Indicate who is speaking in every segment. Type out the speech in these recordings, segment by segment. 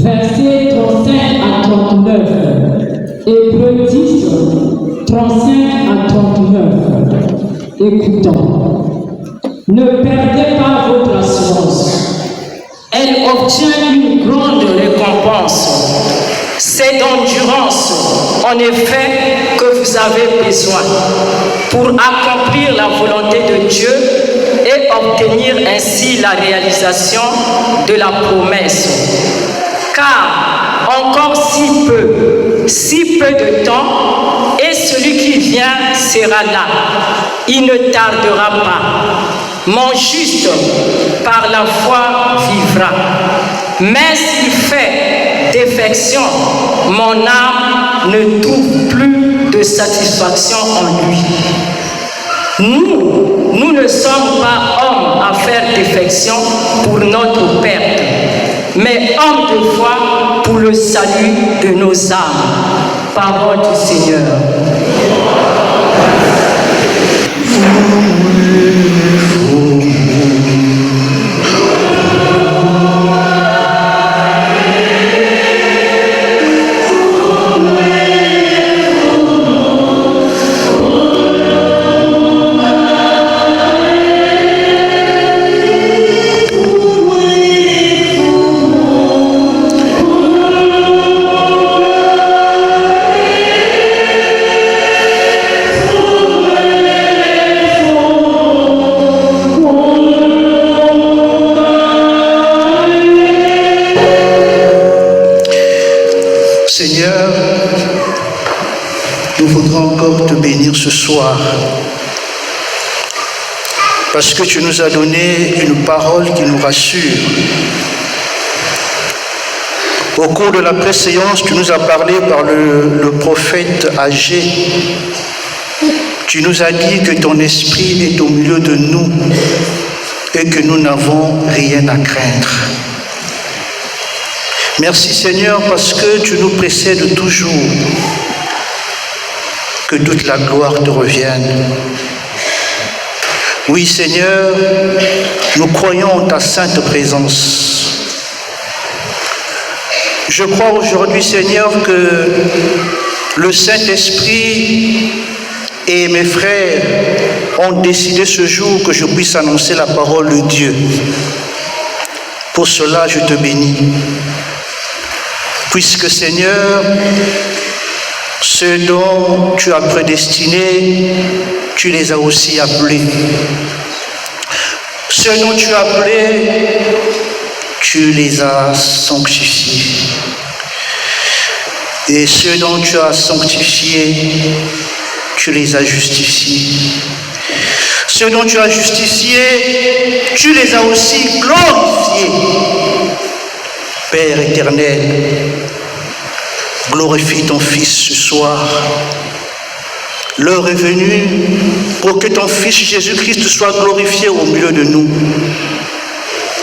Speaker 1: versets 35 à 39. Hébreux 10, 35 à 39. Écoutons. Ne perdez pas votre assurance. Elle obtient une grande récompense. C'est d'endurance, en effet, que vous avez besoin pour accomplir la volonté de Dieu et obtenir ainsi la réalisation de la promesse. Car encore si peu de temps, et celui qui vient sera là. Il ne tardera pas. Mon juste, par la foi, vivra. Mais s'il fait défection, mon âme ne trouve plus de satisfaction en lui. Nous ne sommes pas hommes à faire défection pour notre perte, mais hommes de foi pour le salut de nos âmes. Parole du Seigneur.
Speaker 2: Ce soir, parce que tu nous as donné une parole qui nous rassure. Au cours de la préséance, tu nous as parlé par le prophète Agé. Tu nous as dit que ton esprit est au milieu de nous et que nous n'avons rien à craindre. Merci Seigneur parce que tu nous précèdes toujours. Que toute la gloire te revienne. Oui Seigneur, nous croyons en ta sainte présence. Je crois aujourd'hui Seigneur que le Saint-Esprit et mes frères ont décidé ce jour que je puisse annoncer la parole de Dieu. Pour cela je te bénis. Puisque Seigneur, ceux dont tu as prédestinés, tu les as aussi appelés. Ceux dont tu as appelés, tu les as sanctifiés. Et ceux dont tu as sanctifiés, tu les as justifiés. Ceux dont tu as justifiés, tu les as aussi glorifiés. Père éternel, glorifie ton Fils ce soir. L'heure est venue pour que ton Fils Jésus-Christ soit glorifié au milieu de nous.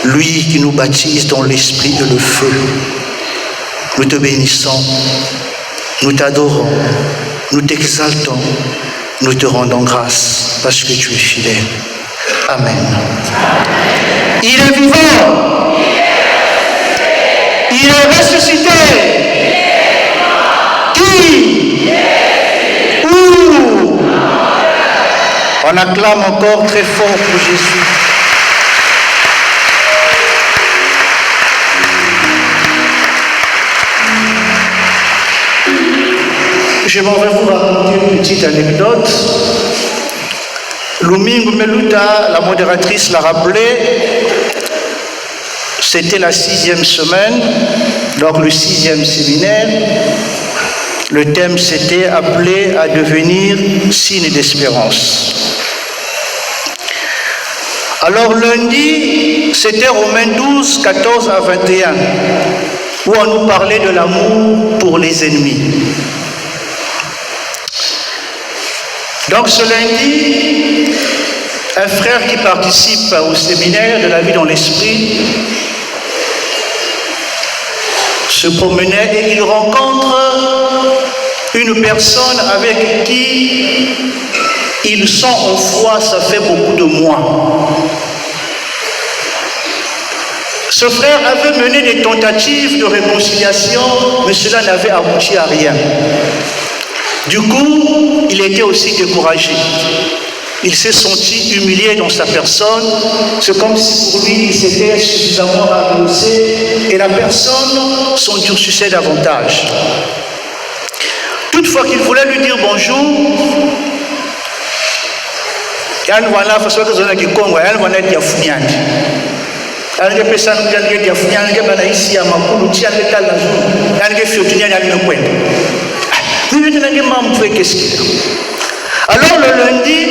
Speaker 2: Lui qui nous baptise dans l'esprit et le feu. Nous te bénissons, nous t'adorons, nous t'exaltons, nous te rendons grâce parce que tu es fidèle. Amen. Il est vivant. Il est ressuscité. Où? On acclame encore très fort pour Jésus. Je m'en vais vous raconter une petite anecdote. Lumingu Meluta, la modératrice, l'a rappelé. C'était la 6e semaine, donc le 6e séminaire. Le thème c'était appelé à devenir signe d'espérance. Alors lundi, c'était Romains 12, 14 à 21, où on nous parlait de l'amour pour les ennemis. Donc ce lundi, un frère qui participe au séminaire de la vie dans l'esprit se promenait et il rencontre une personne avec qui ils sont en foi, ça fait beaucoup de mois. Ce frère avait mené des tentatives de réconciliation, mais cela n'avait abouti à rien. Du coup, il était aussi découragé. Il s'est senti humilié dans sa personne. C'est comme si pour lui, il s'était suffisamment ramassé et la personne s'endurcissait davantage. Toutefois qu'il voulait lui dire bonjour, alors le lundi,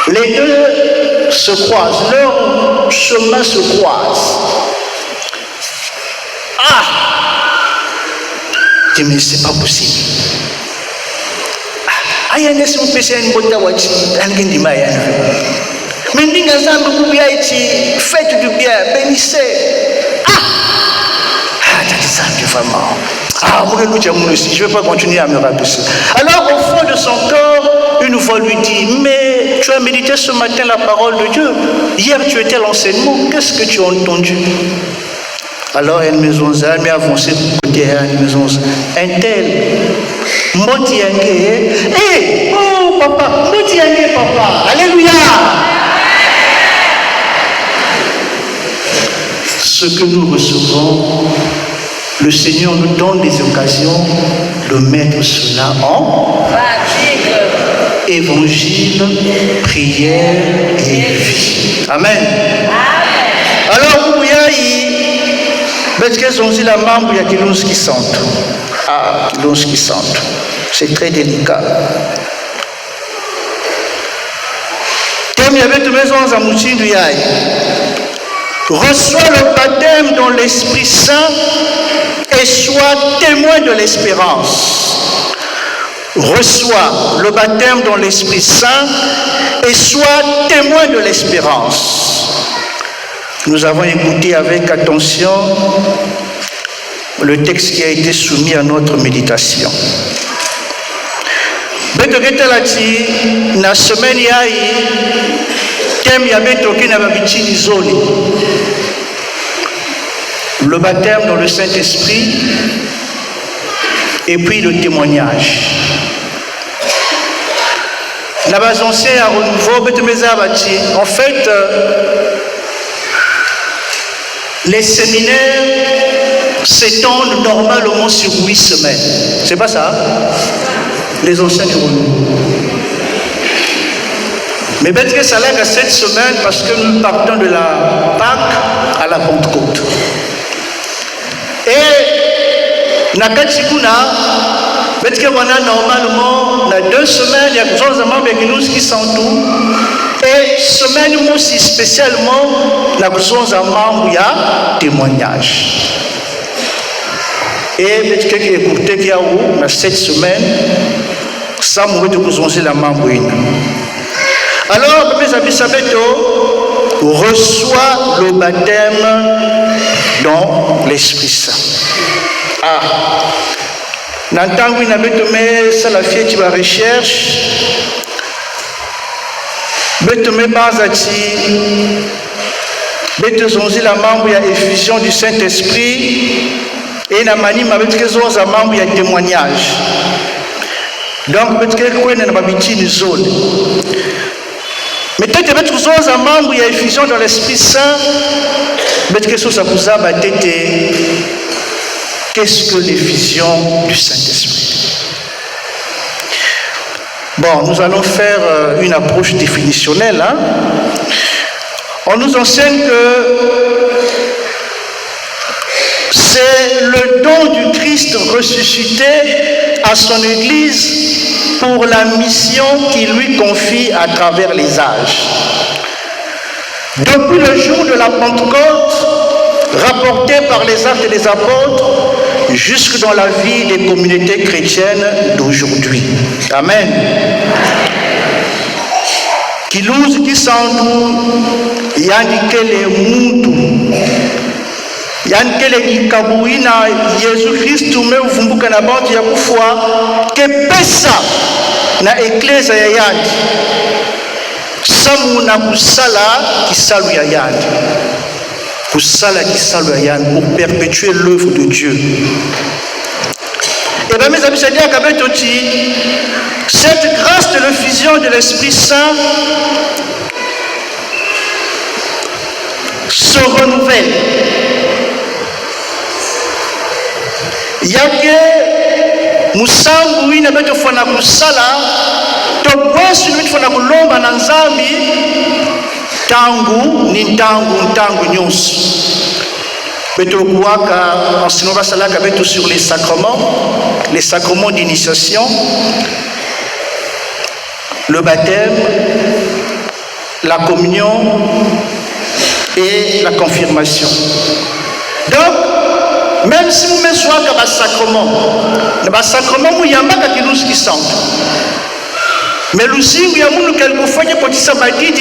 Speaker 2: les deux se croisent, leurs chemins se croisent. Ah! Je dis, mais c'est pas possible. Ah, il y a une spéciale wachi, mais faites du bien, bénissez. Vraiment. Je ne vais pas continuer à me rabaisser. Alors, au fond de son cœur, une voix lui dit, mais tu as médité ce matin la parole de Dieu. Hier, tu étais l'enseignement. Qu'est-ce que tu as entendu? Alors, elle m'a avancé pour côté, un tel. Hé, oh papa, papa. Alléluia. Ce que nous recevons, le Seigneur nous donne des occasions de mettre cela en évangile, prière et vie. Amen. Alors, il y a la membre, il y a qui sentent. Ah, qui sentent. C'est très délicat. Comme il y avait tous mes ans à Mouchi du Yaï. Reçois le baptême dans l'Esprit Saint et sois témoin de l'espérance. Reçois le baptême dans l'Esprit Saint et sois témoin de l'espérance. Nous avons écouté avec attention le texte qui a été soumis à notre méditation. La semaine le baptême dans le Saint-Esprit et puis le témoignage. La base ancienne à renouveau, en fait, les séminaires s'étendent normalement sur 8 semaines. C'est pas ça? Les anciens du renouveau. Mais peut-être que ça lève à 7 semaines parce que nous partons de la Pâque à la Pentecôte. Et Nakatikuna, peut-être que normalement, dans 2 semaines, il y a des gens qui sont tout. Et semaine aussi spécialement, il y a des gens qui ont témoignage. Et peut-être qu'il y a écouté qu'il y a dans 7 semaines, ça m'a dit que vous avez la mamouine. Alors, mes amis, reçoit le baptême dans l'Esprit Saint. Ah, n'entends pas que ça la fille qui va recherche. Betome Bazati, Betezonzi la membre, il y a effusion du Saint-Esprit et la manime avec les autres membres, il y a témoignage. Donc, peut-être qu'on a une zone. Mais peut-être que les autres membres, il y a effusion dans l'Esprit Saint, peut-être que ça vous a battu. Qu'est-ce que l'effusion du Saint-Esprit? Bon, nous allons faire une approche définitionnelle. Hein? On nous enseigne que c'est le don du Christ ressuscité à son Église pour la mission qu'il lui confie à travers les âges. Depuis le jour de la Pentecôte, rapporté par les actes des apôtres, jusque dans la vie des communautés chrétiennes d'aujourd'hui. Amen. Kiluzi kisandu yandikele muntu yandikele kikabuina Yesu Kristu meuvumbuka na bantu ya kufwa kepesa na ekleza ya yandi samu na kusala kisalu ya yandi. pour pour perpétuer l'œuvre de Dieu. Et bien mes amis, cette grâce de l'effusion de l'Esprit Saint se renouvelle. Il y a que musambu ina beto fana kusala to bwesu beto fana kulomba na nzambi tangu ni tangu nyonso beto kuwaka ensinova salaka beto sur les sacrements d'initiation, le baptême, la communion et la confirmation. Donc, même si vous mettez soit comme un sacrement, vous y a pas qui nous qui sentent. Mais le signe, il y a moun qui vous fait pour ça dit,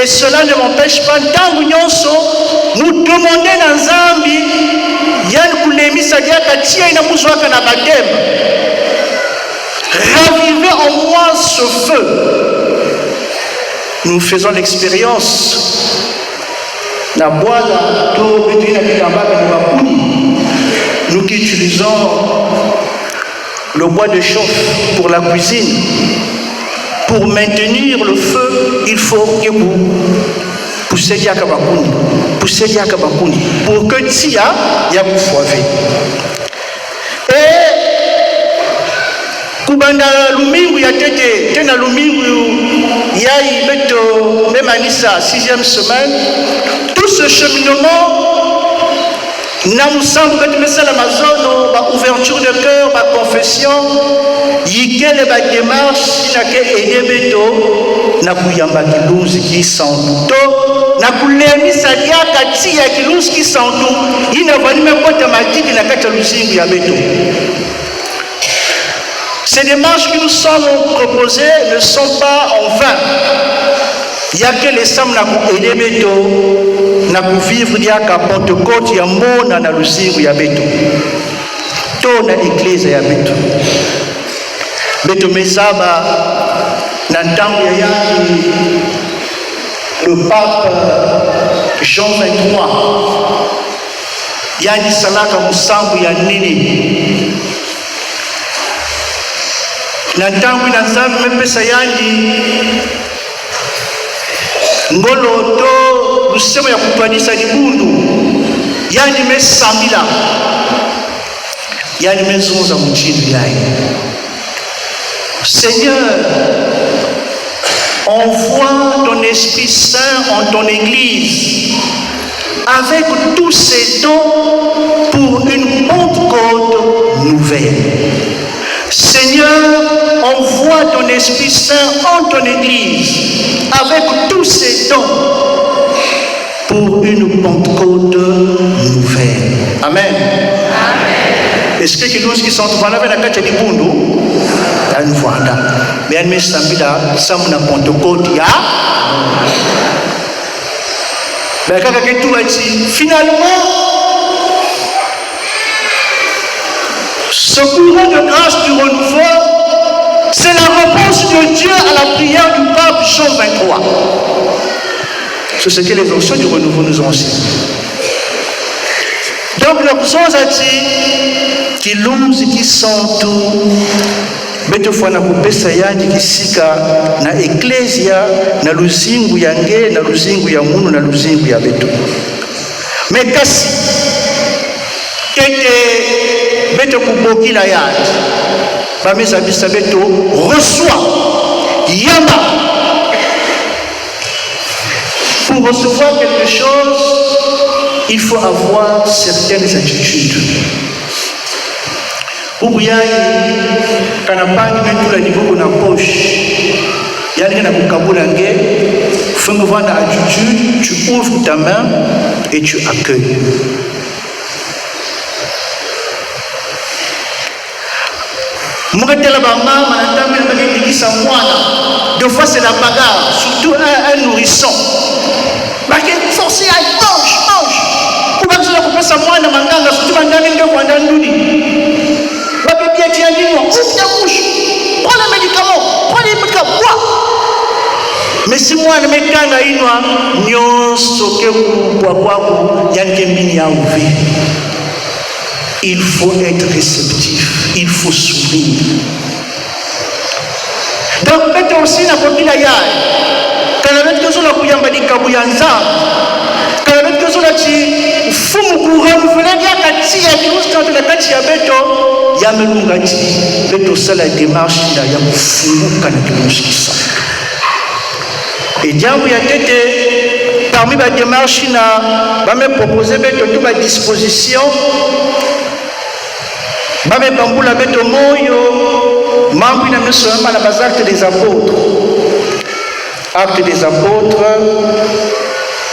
Speaker 2: et cela ne m'empêche pas tant que nous demander dans Zambi, yann kulemi sadia katia ina muzwa kana baptême. Ravivez en moi ce feu. Nous faisons l'expérience. Nous qui utilisons le bois de chauffe pour la cuisine, pour maintenir le feu, il faut que vous poussez diaka bakuni, pour que tia ya vous foive. Et kubanda lumingu ya tete tena lumingu ya ibeto même anissa 6e semaine, tout ce cheminement n'a musambu que tu la mazono ba ouverture de cœur, ba confession yikele ba démarche na ke edebeto na kuyamba kiluzi ki santo na kulemisa diaka tia kiluzi ki santo ina vali même kota matiki na kata luzingu ya beto. Ces démarches qui nous sont proposées ne sont pas en vain. Il y a que les femmes qui ont vivre diaka Pentecôte ya mona na luzingu ya beto. To na église ya beto. Beto mesaba na ntango ya yaki le pape Jean 23 yani salaka musambu ya nini na ntango ina nzambe mepesa yandi ngolo to lusemo ya kupandisa libundu yandi mesambila yandi mezunza mchini yayi. Seigneur, envoie ton Esprit Saint en ton Église avec tous ces dons pour une Pentecôte nouvelle. Seigneur, envoie ton Esprit Saint en ton Église avec tous ces dons pour une Pentecôte nouvelle. Amen. Est-ce que nous qui sont devant la carte du Bundu, nous voilà. Mais nous sommes là, nous sommes dans Pentecôte. Mais quand tout a dit, finalement, ce courant de grâce du renouveau, c'est la réponse de Dieu à la prière du pape Jean 23. C'est ce que les anciens du renouveau nous ont enseigné. Donc, le besoin a dit qu'ils l'ont qui sont tout. Beto fana kupesa yandi kisika na eklesia na luzingu ya nge na luzingu ya munu na luzingu ya beto. Mekasi kete beto kubokila yandi bameza bisa beto reçoit yama. Pour recevoir quelque chose, il faut avoir certaines attitudes. Ubuyai kanapangi metula niveau na poche. Yani na kukabula nge, faut voir la attitude, tu ouvres ta main et tu accueilles. Mouretela ba mama na tambe na ngikisa mwana. Deux fois c'est la bagarre, surtout un nourrisson. Marqué forcé à mange. Comment tu vas passer mwana manganga surtout mandani ndio kwa ndani. Ouvre ta bouche, prends le médicament, bois. Mais Mais si moi je me kanga inwa nyonso ke kwa yankembini ya ouvé. Il faut être réceptif, il faut sourire. Donc peut-être aussi na kokila yaye. Kana vetu zola kuyamba dikabuyanza. Kana vetu zola chi fumu kurenouveler ya kati ya kirusta na kati ya beto ya melungati. Beto sala démarche ya kufunguka na kirusta. Et jambo ya tete parmi ba démarche na ba me proposer beto tout ba disposition. Ba me bambula beto moyo mambo ina mesoma na bazacte des apôtres. Actes des apôtres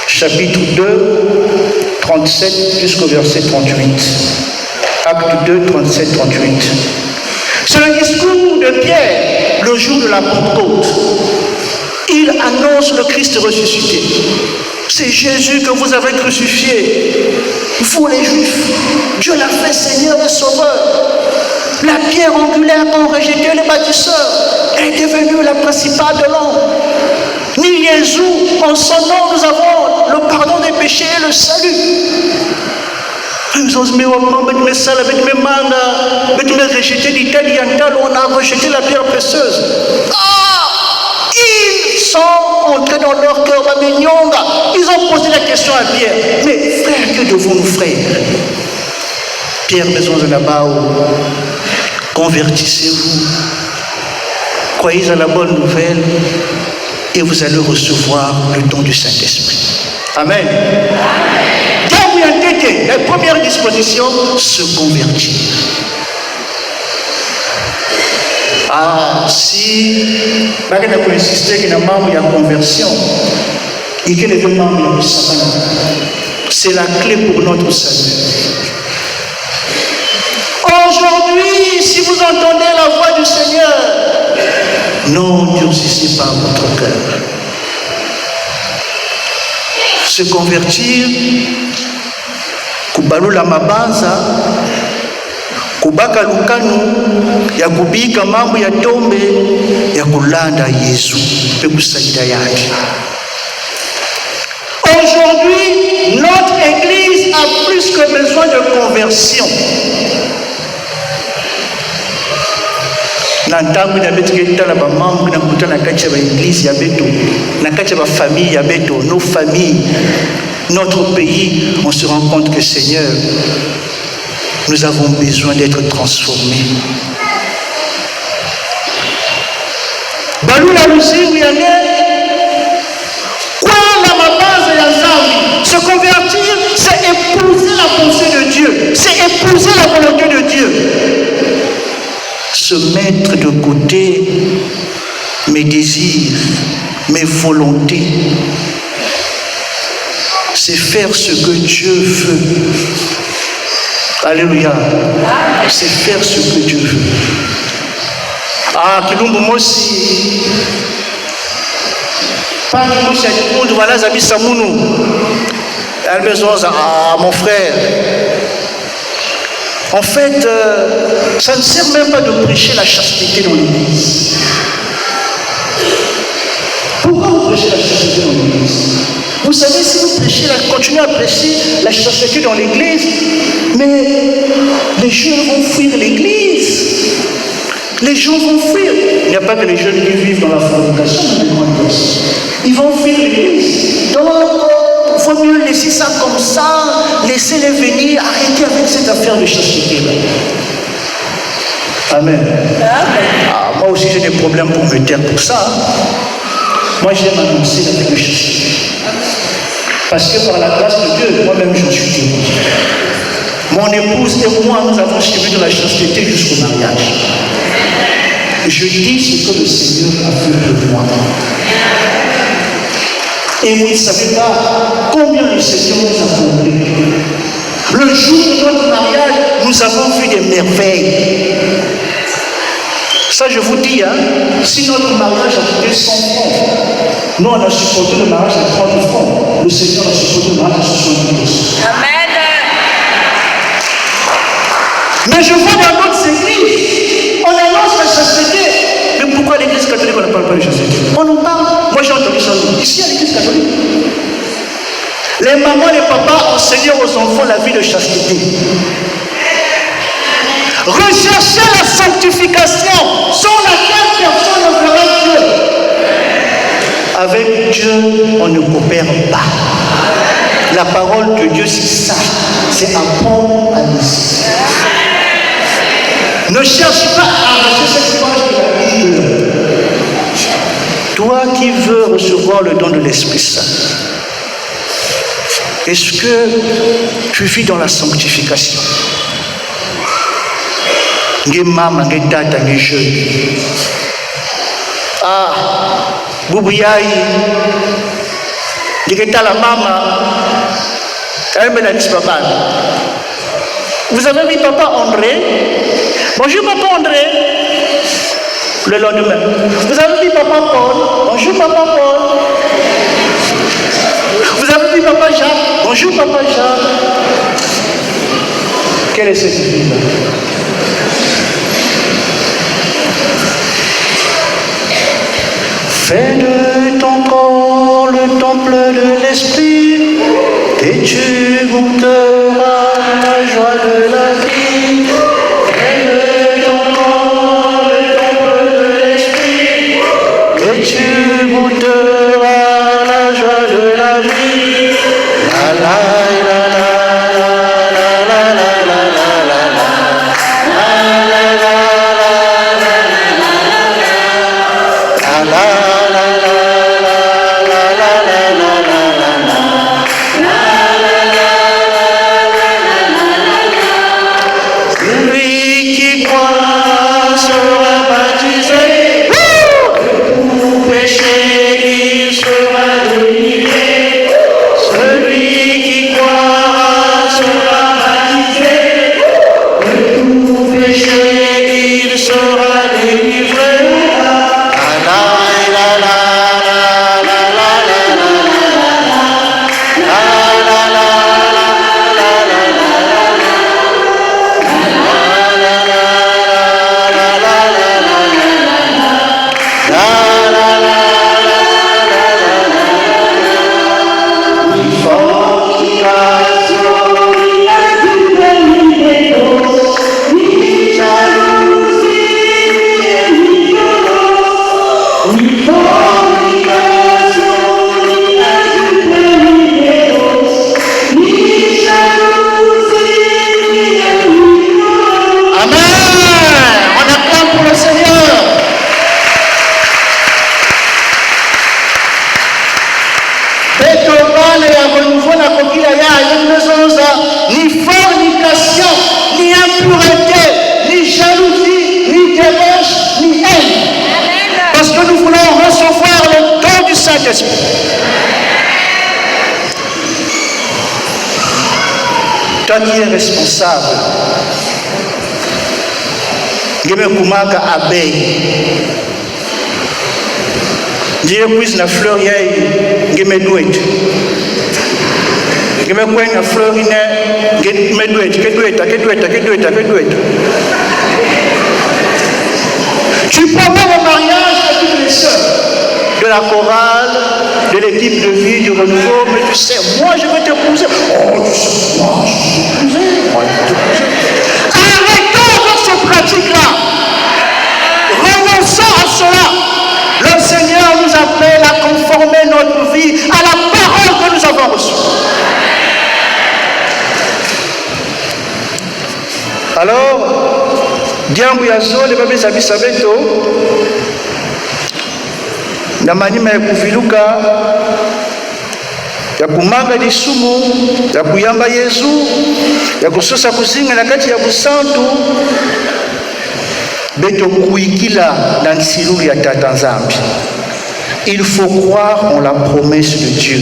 Speaker 2: chapitre 2 37 jusqu'au verset 38. Acte 2 37 38. C'est le discours de Pierre le jour de la Pentecôte. Il annonce le Christ ressuscité. C'est Jésus que vous avez crucifié. Vous les Juifs, Dieu l'a fait Seigneur et Sauveur. La pierre angulaire qu'ont rejeté les bâtisseurs est devenue la principale de l'homme. Ni Jésus, en son nom, nous avons le pardon des péchés et le salut. On a rejeté la pierre précieuse. Ils sont entrés dans leur cœur. Ils ont posé la question à Pierre. Mais frère, que devons-nous faire? Pierre, maison de là-bas, convertissez-vous. Croyez à la bonne nouvelle et vous allez recevoir le don du Saint-Esprit. Amen. La première disposition, se convertir. Si je peux insister qu'il y a un membre de la conversion et qu'il y a un membre de la c'est la clé pour notre salut. Aujourd'hui, si vous entendez la voix du Seigneur, n'endurcissez pas votre cœur. Se convertir, kubalula mabanza, kubaka lukanu, ya kubika mambo ya tombe, ya kulanda Yesu, pe kusaidia yake. Aujourd'hui, notre église a plus que besoin de conversion. Nantangu na betu ketala ba mambo na kutana kati ya église ya beto, na kati ya famille ya beto, nos familles, notre pays, on se rend compte que Seigneur, nous avons besoin d'être transformés. Balula lusiku ya se convertir, c'est épouser la pensée de Dieu, c'est épouser la volonté de Dieu. Se mettre de côté mes désirs, mes volontés, c'est faire ce que Dieu veut. Alléluia. C'est faire ce que Dieu veut. Kilumbu Mosi. Pas de Mosi, voilà, Zabi Samounou. Mon frère. En fait, ça ne sert même pas de prêcher la chasteté dans l'église. Pourquoi vous prêchez la chasteté dans l'église? Vous savez, si vous prêchez, continuez à prêcher la chasteté dans l'église, mais les jeunes vont fuir l'église. Les gens vont fuir. Il n'y a pas que les jeunes qui vivent dans la fornication, ils vont fuir l'église. Donc, il faut mieux laisser ça comme ça, laisser-les venir, arrêter avec cette affaire de chasteté. Amen. Moi aussi j'ai des problèmes pour me taire pour ça. Moi j'aime annoncer la vie de chasteté. Parce que par la grâce de Dieu, moi-même j'en suis témoin. Mon épouse et moi, nous avons suivi de la chasteté jusqu'au mariage. Je dis ce que le Seigneur a fait pour moi. Et vous ne savez pas combien le Seigneur nous a comblés. Le jour de notre mariage, nous avons vu des merveilles. Ça, je vous dis, si notre mariage a coûté 100 francs, nous, on a supporté le mariage à 30 francs. Le Seigneur a supporté le mariage à 70 francs. Amen. Mais je vois dans d'autres églises, on annonce la chasteté. Mais pourquoi l'église catholique, on ne parle pas de chasteté? On nous parle. Moi, j'ai entendu ça Les mamans, les papas enseignaient aux enfants la vie de chasteté. Recherchez la sanctification, sans laquelle personne ne verra Dieu. Avec Dieu, on ne coopère pas. La parole de Dieu, c'est ça. C'est un pont à l'issue. Ne cherche pas à arracher cette image de la Bible. Toi qui veux recevoir le don de l'Esprit Saint, est-ce que tu vis dans la sanctification? Maman, tata, les jeunes. Ah, Boubouyaï, la maman, elle me l'a dit, papa. Vous avez vu papa André? Bonjour papa André. Le lendemain. Vous avez vu papa Paul? Bonjour papa Paul. Vous avez vu papa Jacques? Bonjour papa Jacques. Quelle est cette vie-là? Fais de ton corps le temple de l'esprit et tu goûteras la joie de la vie. Fais de ton corps le temple de l'esprit et tu goûteras la joie de la vie. La la la la la la la la la la la la la la la. Ni fornication, ni impureté, ni jalousie, ni débauche, ni haine. Parce que nous voulons recevoir le don du Saint-Esprit. Toi qui es responsable, Geme Kumaka abeille. Dieu puisse la fleur yai, Geme douette. Je me cogne la fleur, je me douette. Tu promets le mariage à toutes les sœurs de la chorale, de l'équipe de vie, du renouveau, mais tu sais, moi je vais t'épouser. Oh, tu sais, moi je vais t'épouser. Arrêtons dans cette pratique-là. Renonçons à cela. Le Seigneur nous appelle à conformer notre vie à la parole que nous avons reçue. Alors, Diambu Yazo, les babes Sabisabeto, na manima ya kuviluka, ya kumanga lisumu, ya kuyamba Yesu, ya kusosa kuzinga na kati ya busantu, beto kuikila na nsiluli ya tata nzambi. Il faut croire en la promesse de Dieu.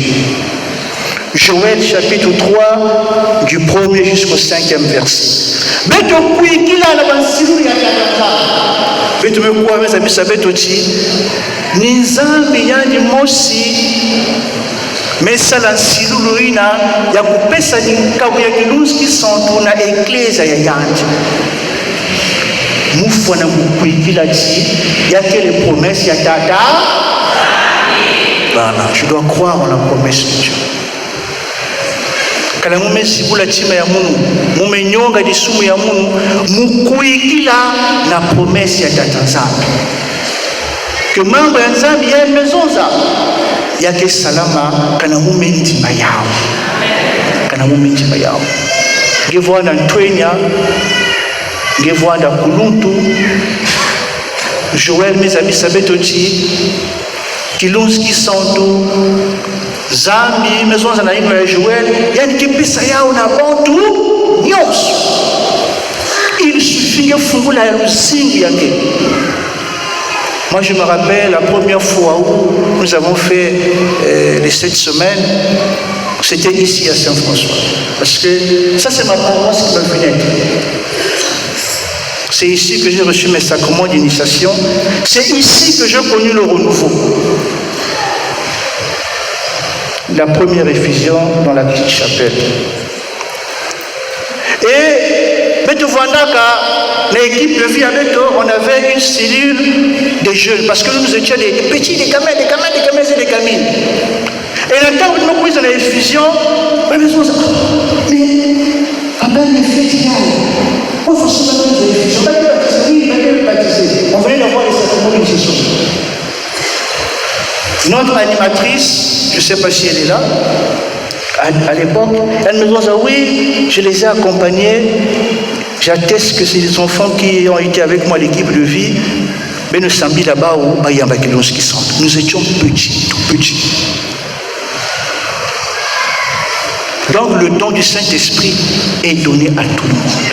Speaker 2: Joël chapitre 3, du 1er jusqu'au 5e verset. Beto kuikila na bansiluli ya tata nzambi. Beto mekuwa meza bisa beto chi. Ni nzambi yani mosi. Mesa la nsilulu ina ya kupesa nikabu ya kilunski santu na ekleza ya yanji. Mufwa na kuikila chi. Yake les promesses ya tata. Voilà, je dois croire en la promesse de Dieu. Kala mume sibula chima ya munu, mume nyonga disumu ya munu, mukuikila na promesse ya tata Nzambi. Que mambo ya Nzambi ya maison za yake salama kana mume ndima yao. Kana mume ndima yao. Ngevwana Ntwenya, ngevwana Kuluntu, Joël Mezabi Sabetochi, Kilunski Santo, Zambi, maison za naimba ya Joël, yani kipisa yao na bantu nyonso. Il suffit que fungula ya lusingi yake. Moi, je me rappelle la première fois où nous avons fait les 7 semaines, c'était ici à Saint-François. Parce que ça, c'est ma paroisse qui m'a fait naître. C'est ici que j'ai reçu mes sacrements d'initiation. C'est ici que j'ai connu le renouveau. La première effusion dans la petite chapelle. Et l'équipe de vie avec eux, on avait une cellule de jeunes, parce que nous étions des petits, des gamins et des gamines. Et le temps où nous avons eu l'effusion, on me dit, mais papa, les fêtes, on faut se mettre dans l'effusion. On venait d'avoir les sacrements d'initiation. Notre animatrice, je ne sais pas si elle est là, à l'époque, elle me dit, oui, je les ai accompagnés. J'atteste que c'est des enfants qui ont été avec moi à l'équipe de vie. Mais nous sommes là-bas où nous étions petits, tout petits. Donc le don du Saint-Esprit est donné à tout le monde.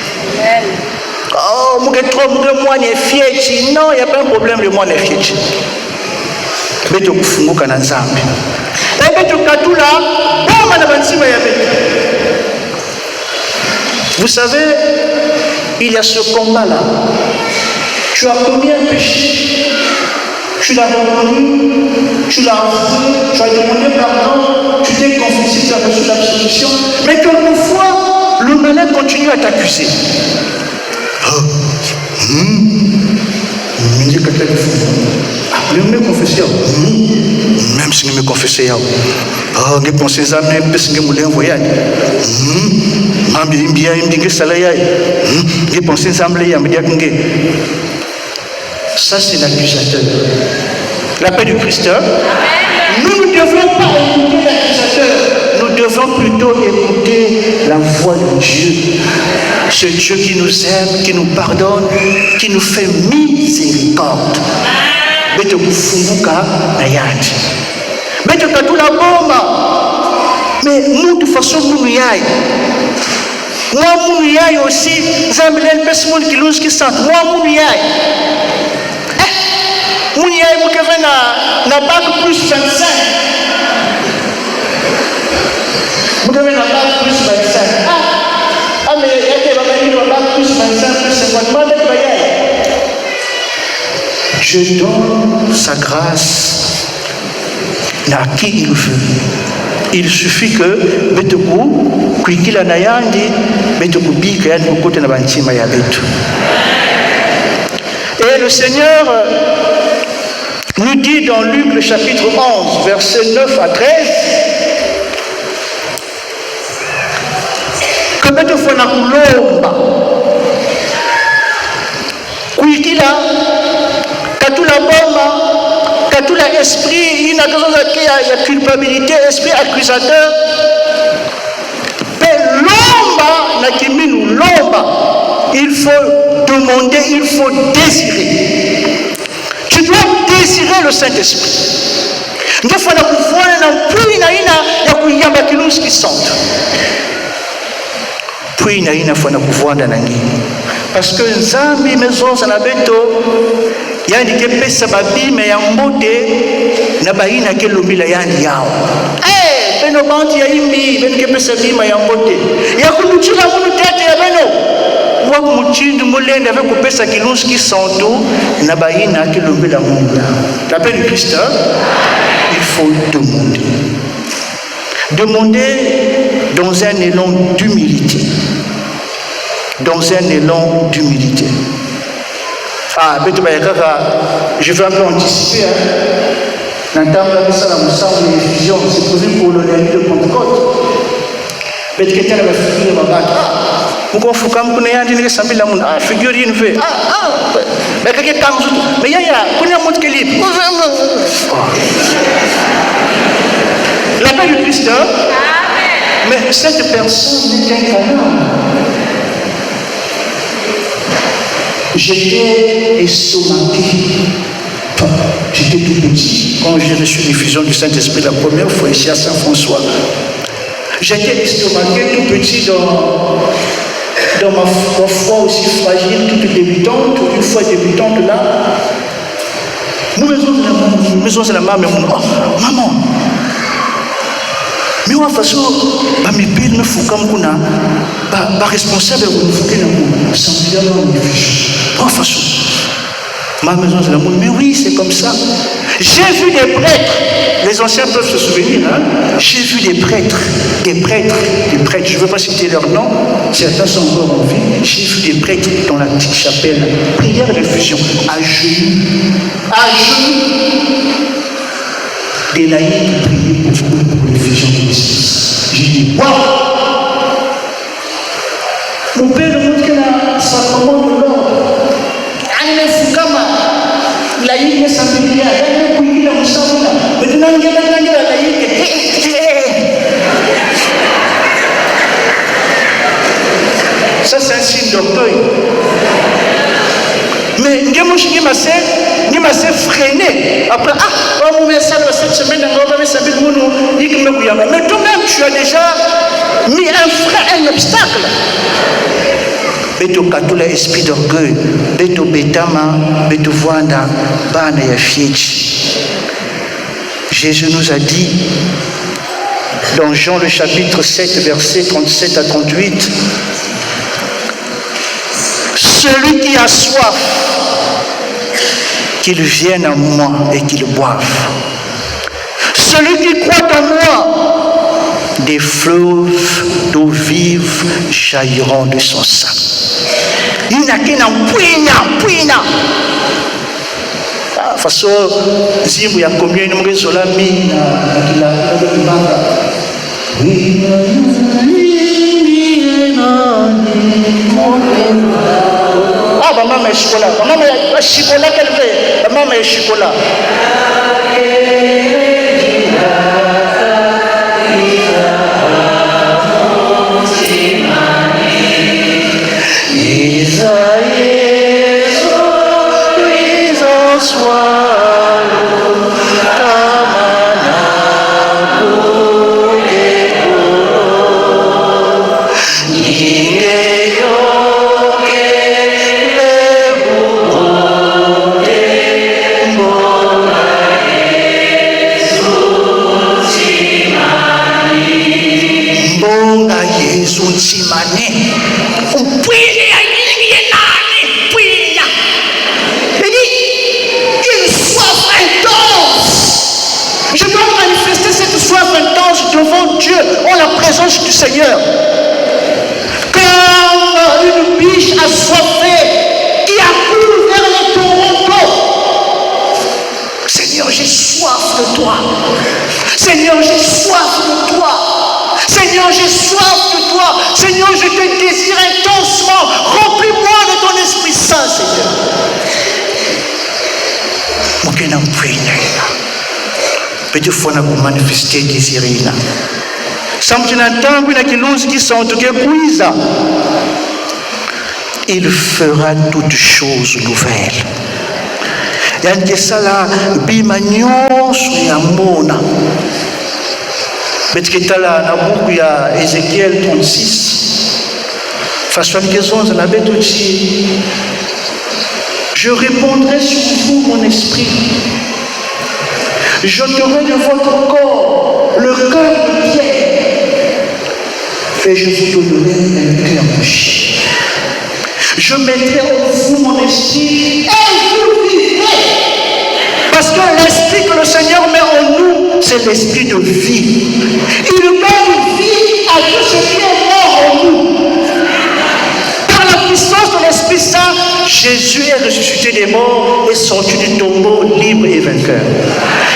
Speaker 2: Oh, moi, non, il n'y a pas un problème, le moi, n'est fier. Mais tu as un ensemble. Et tu as tout là, vous savez, il y a ce combat-là. Tu as commis un péché, tu l'as reconnu, tu l'as avoué, tu as demandé pardon, tu t'es confessé, tu as reçu l'absolution. Mais quelquefois, le malin continue à t'accuser. Je me confesser. Même si je me confessais, je pensais que je me voyage. Ça, c'est l'accusateur. La paix du Christ. Nous ne devons pas écouter l'accusateur. Nous devons plutôt écouter la voix de Dieu. Ce Dieu qui nous aime, qui nous pardonne, qui nous fait miséricorde. Mais tu kufunguka na yati. Mais tu katula bomba. Mais nous de façon nous yai. Moi mon yai aussi, Zambelen pesmon qui lose qui sent. Moi mon yai. Mon yai mon kevin na bac plus 25. Mon kevin na bac plus 25. Ah mais yake va venir na bac plus 25 plus 50. Moi de yai. Dieu donne sa grâce à qui il veut. Il suffit que Betuku, Kuikila Nayandi, Betuku Bika, Kote Nabantima Yabetu. Et le Seigneur nous dit dans Luc le chapitre 11, versets 9 à 13, que Betuku Nakulomba, Kuikila, tout la bombe, tout l'esprit, il a la culpabilité, esprit accusateur. Mais l'omba, il faut demander, il faut désirer. Tu dois désirer le Saint-Esprit. Nous devons puis il faut pouvoir parce que Nzambi maison ça nabeto yani kepesa babime ya mbote na baina ke lobila yani yao beno banti ya imbi beno kepesa bima ya mbote ya kuluchila munu tete ya beno wa muchindu mulenda avec kopesa kilunski santo na baina ke lobila munda. La paix du Christ, il faut demander. Demander dans un élan d'humilité. Dans un élan d'humilité. Je vais un peu anticiper. C'est prévu pour le lundi de Pentecôte. Mais tu es là, figure, pourquoi faut comme qu'on ait un dîner sans mille amours? Ah, figure, il fait. Mais quelqu'un comme ça. Mais il y a, qu'on a un mot de libre. La paix du Christ, mais cette personne n'est qu'un canard. J'étais estomaqué. J'étais tout petit. Quand j'ai reçu l'effusion du Saint-Esprit la première fois ici à Saint-François, j'étais estomaqué tout petit dans ma foi aussi fragile, toute débutante, une fois débutante là. Nous maison de la maman, oh, maman. Mais de toute façon, mes pères me font comme qu'on a, responsable de nous sans bien dans de toute façon, ma maison c'est l'amour. Mais oui, c'est comme ça. J'ai vu des prêtres, les anciens peuvent se souvenir, hein? J'ai vu des prêtres, je ne veux pas citer leur nom, certains sont encore en vie. J'ai vu des prêtres dans la petite chapelle, prière de fusion, à genoux, des laïcs priaient pour l'effusion de l'Esprit. J'ai dit, waouh! Mon père me montre que là, ça commande de l'ordre. Aïe, Fukama, laïc est familier, aïe, Kouyi, la Moussaoula. Maintenant, il y a la laïc. Ça, c'est un signe d'orgueil. Mais il m'a freiné. Après, on met ça cette semaine, on va mettre ça. Mais toi-même, tu as déjà mis un obstacle. Beto katula esprit d'orgueil, beto betama, beto vanda, bana ya fietchi. Jésus nous a dit, dans Jean le chapitre 7, versets 37 à 38, celui qui a soif, qu'il vienne à moi et qu'il boive. Celui qui croit en moi, des fleuves d'eau vive jailliront de son sein. Il n'a qu'un pouina. Façon, Zimbu ya combien de monde sur la mine, maman est chocolat. Maman est chocolat qu'elle fait. Maman est chocolat. Du Seigneur, comme une biche assoiffée qui accourt vers le Toronto. Seigneur, j'ai soif de toi. Seigneur, j'ai soif de toi. Seigneur, j'ai soif de toi. Seigneur, je te désire intensement. Remplis-moi de ton Esprit Saint, Seigneur. Mon cœur n'a pas peut-être faut nous manifester désir là. Il fera toutes choses nouvelles. Il y a une question là, bimagnon sur Yamona. Mais tu es là, il y a Ézéchiel 36. Façon de question, la bête aussi. Je répondrai sur vous, mon esprit. J'ôterai de votre corps le cœur de pierre. Et je vous donnerai un cœur de chair. Je mettrai en vous mon esprit et vous vivrez. Parce que l'esprit que le Seigneur met en nous, c'est l'esprit de vie. Il donne vie à tout ce qui est mort en nous. Par la puissance de l'Esprit Saint, Jésus est ressuscité des morts et sorti du tombeau libre et vainqueur.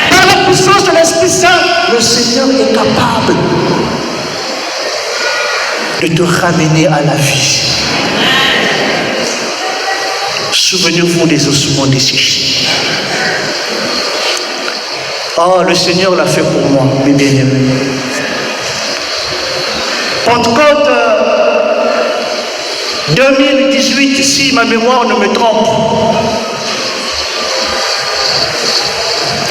Speaker 2: Par la puissance de l'Esprit Saint, le Seigneur est capable de te ramener à la vie. Souvenez-vous des ossements desséchés. Oh, le Seigneur l'a fait pour moi, mes bien-aimés. Pentecôte 2018, si ma mémoire ne me trompe.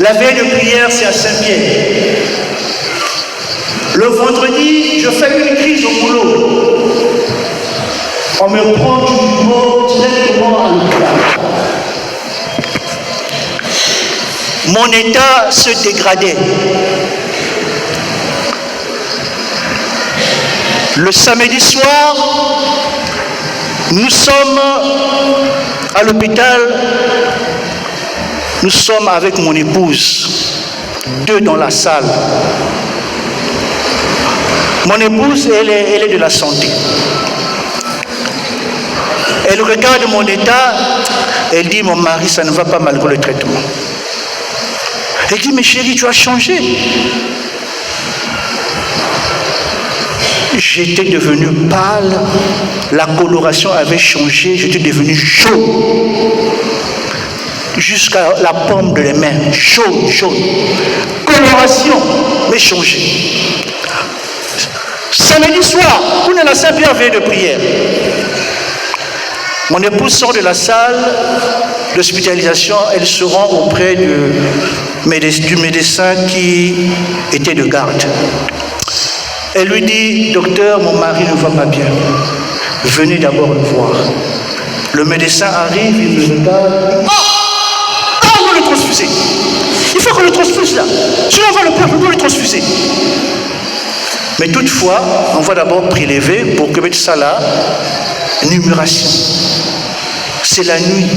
Speaker 2: La veille de prière, c'est à Saint-Pierre. Le vendredi, je fais une crise au boulot. On me prend du mot directement à l'hôpital. Mon état se dégradait. Le samedi soir, nous sommes à l'hôpital. Nous sommes avec mon épouse, 2 dans la salle. Mon épouse, elle est de la santé. Elle regarde mon état, elle dit, mon mari, ça ne va pas malgré le traitement. Elle dit, mais chérie, tu as changé. J'étais devenu pâle, la coloration avait changé, j'étais devenu chaud. Jusqu'à la paume de les mains, chaud. Coloration, mais changé. Samedi soir, on est à la Saint-Pierre veille de prière. Mon épouse sort de la salle d'hospitalisation, elle se rend auprès du médecin qui était de garde. Elle lui dit, docteur, mon mari ne va pas bien. Venez d'abord le voir. Le médecin arrive, il me regarde. On va le transfuser. Il faut qu'on le transfuse là. Sinon on va le perdre, on doit le transfuser. Mais toutefois, on va d'abord prélever pour que mettre ça là, numération. C'est la nuit.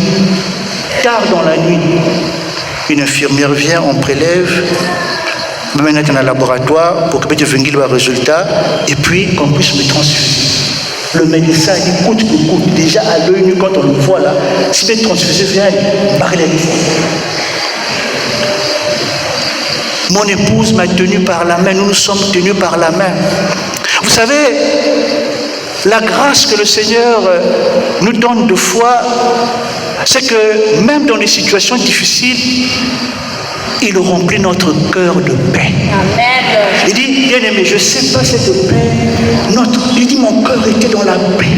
Speaker 2: Tard dans la nuit, une infirmière vient, on prélève, me mène dans le laboratoire pour que je fasse le résultat et puis qu'on puisse me transfuser. Le médecin dit coûte que coûte. Déjà à l'œil nu, quand on le voit là, si je transfuser, viens barrer les fois. Mon épouse m'a tenu par la main, nous nous sommes tenus par la main. Vous savez, la grâce que le Seigneur nous donne de foi, c'est que même dans des situations difficiles, il remplit notre cœur de paix. Amen. Il dit, bien aimé, je ne sais pas cette paix. Il dit, mon cœur était dans la paix.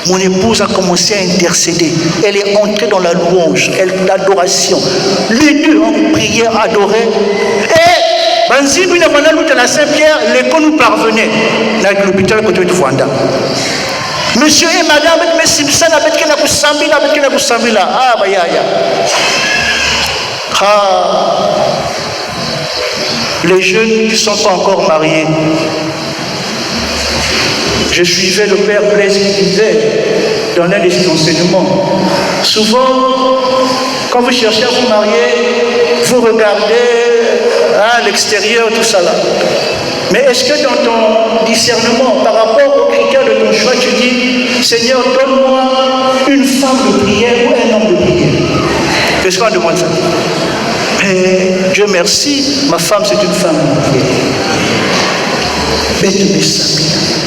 Speaker 2: Mon épouse a commencé à intercéder. Elle est entrée dans la louange, l'adoration. Les deux ont prié, adoré. Et, Banzibu n'a pas de la Saint-Pierre, l'écho nous parvenait. Avec l'hôpital côté de Fouanda. Monsieur et madame, mais Simpson, avec qui n'a pas sambi là. Ah, bah, ya. Les jeunes qui ne sont pas encore mariés. Je suivais le père Blaise qui disait dans l'un de ses enseignements, souvent, quand vous cherchez à vous marier, vous regardez l'extérieur, tout ça là. Mais est-ce que dans ton discernement, par rapport aux critères de ton choix, tu dis, Seigneur, donne-moi une femme de prière ou un homme de prière? Qu'est-ce qu'on demande ça? Mais Dieu merci, ma femme c'est une femme de prière.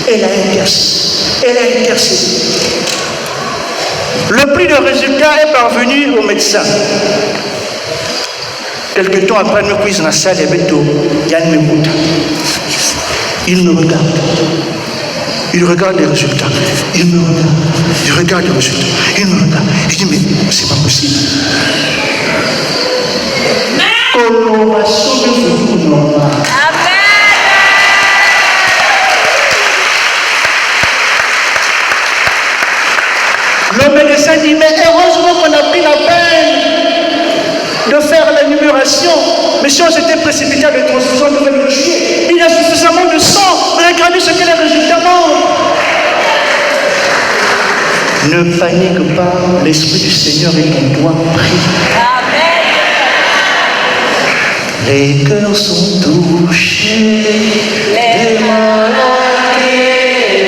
Speaker 2: Elle a intercédé. Le prix de résultat est parvenu au médecin. Quelque temps après, nous prise dans la salle et Yann Mekouta. Il me regarde. Il regarde les résultats. Il me regarde. Il regarde les résultats. Il me regarde. Il dit, mais c'est pas possible. Coloration de vous normal. Le médecin dit, mais heureusement qu'on a pris la peine de faire la numération. Mais si on s'était précipité à la transfusion, on devait le tuer. Il y a suffisamment de sang. Regardez ce que les résultats montrent. Ne panique pas, l'Esprit du Seigneur est en toi, prie. Amen. Les cœurs sont touchés, les malades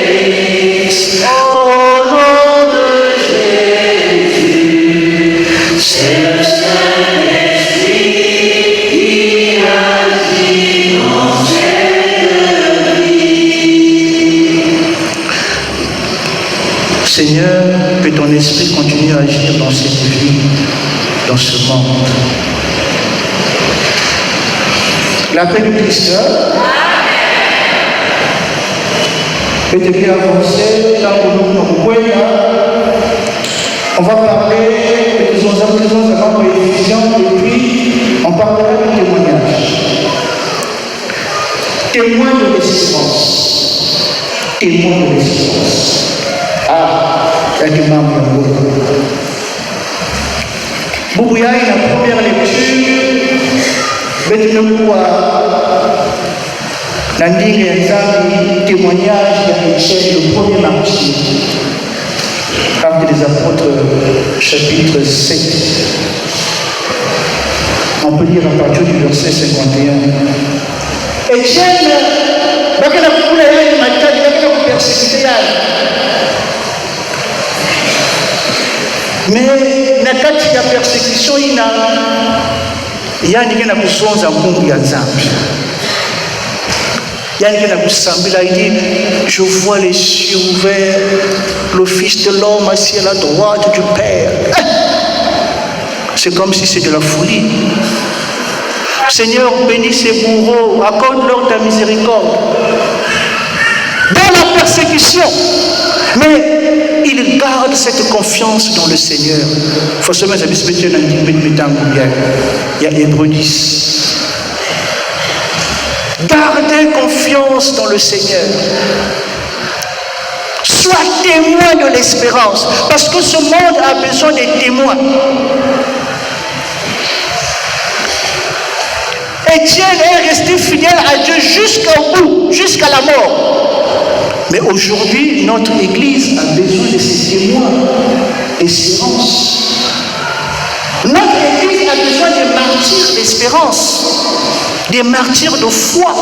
Speaker 2: guérissent. Au nom de Jésus, c'est le Saint-Esprit qui agit dans cette vie. Seigneur, que ton esprit continue à agir dans cette vie, dans ce monde. La paix du Christ. Et de bien avancer, là où nous on va parler de nos avant et puis on parlera du témoignage. Témoin de l'espérance. Témoin de l'espérance. Ah, il y a du membre. Boubouya, la première lecture, maintenant, Nandine et témoignage d'Étienne, le premier martyr. Actes des Apôtres, chapitre 7. On peut lire à partir du verset 51. Étienne, mais nakati ya persécution ina yani kena kusonza Mungu ya dhambi. Yani kena kusambila dit, je vois les cieux ouverts, le Fils de l'homme assis à la droite du Père. C'est comme si c'est de la folie. Seigneur, bénis ces bourreaux, accorde-leur ta miséricorde. Dans la persécution, mais il garde cette confiance dans le Seigneur. Forcément, ça il y a Hébreux 10. Gardez confiance dans le Seigneur. Sois témoin de l'espérance, parce que ce monde a besoin des témoins. Étienne est resté fidèle à Dieu jusqu'au bout, jusqu'à la mort. Mais aujourd'hui, notre Église a besoin de ces témoins d'espérance. Notre Église a besoin des martyrs d'espérance, des martyrs de foi.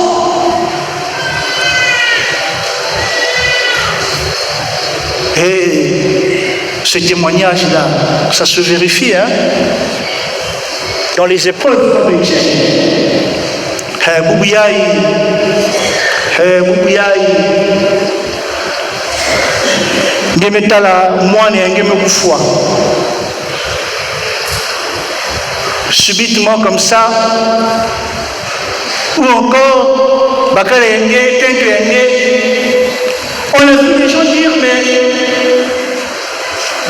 Speaker 2: Et ce témoignage-là, ça se vérifie, hein? Dans les épreuves comme Étienne. Subitement comme ça, ou encore, on a vu les gens dire, mais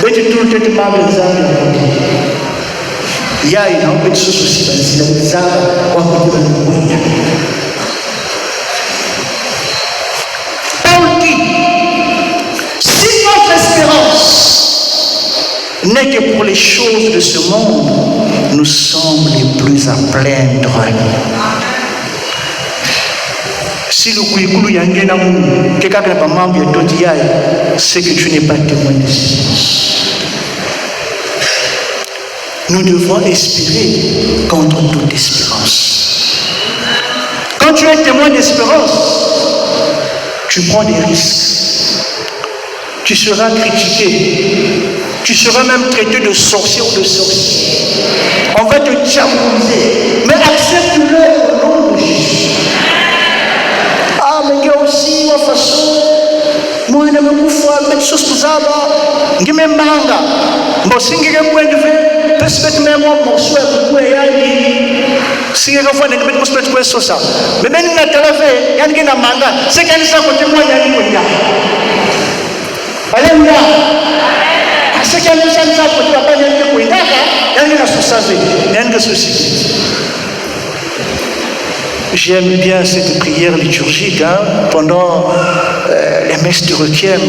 Speaker 2: tout le temps, il y a une petite chose aussi, Paul dit, si notre espérance n'est que pour les choses de ce monde, nous sommes les plus à plaindre. Si le kouikoulou yangena mou, quelqu'un qui n'a pas membre de Todiaï, c'est que tu n'es pas témoin d'espérance. Nous devons espérer contre toute espérance. Quand tu es témoin d'espérance, tu prends des risques. Tu seras critiqué. Tu seras même traité de sorcier ou de sorcier. On va te diaboliser. Mais accepte-le au nom de Jésus. Ah, mais il y a aussi une façon. Moi, je ne me fous pas de choses pour ça. Je me manga. Moi, si je me point de vue, peut-être même moi, mon souhait pour si je vois des gens qui sont sur ça. Mais même si je fais, il y a un manga. C'est qu'il y a un côté moi, il y a un côté. Alléluia. C'est qu'il y a un côté moi, il y a un côté. Il y a un souci. Il y a un souci. J'aime bien cette prière liturgique pendant les messes de requiem.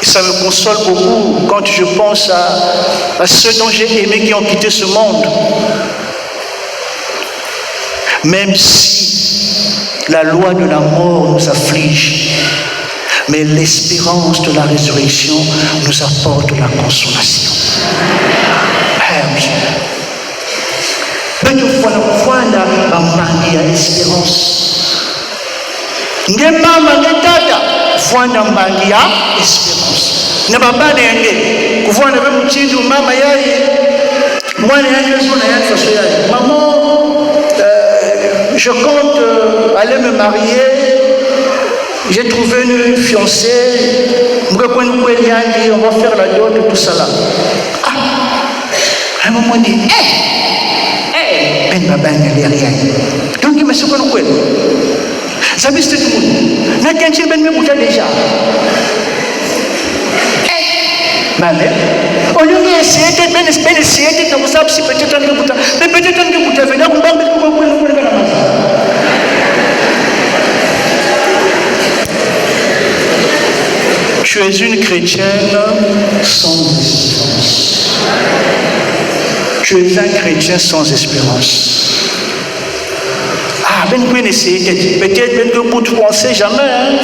Speaker 2: Et ça me console beaucoup quand je pense à ceux dont j'ai aimé qui ont quitté ce monde. Même si la loi de la mort nous afflige, mais l'espérance de la résurrection nous apporte la consolation. Mais il faut la espérance. Nge mama nge tata fwanda mbangi ya espérance. Ne baba nenge kufwanda be mchindu mama yaye mwana yaye zona yaye faso yaye. Maman, je compte aller me marier. J'ai trouvé une fiancée, on va faire la dot, tout ça là. À un moment dit, ben baba n'allait rien. Donc il m'a dit, quoi ça veut dire tout le monde. N'a qu'un petit ben me bouta déjà. Ma mère, on lui a essayé de ben essayer de comme ça, si peut-être un bouta, mais peut-être un bouta venir, on va mettre pour la maison. Tu es une chrétienne sans espérance. Tu es un chrétien sans espérance. Ah, ben vous essayez peut-être ben on ne sait jamais. Hein?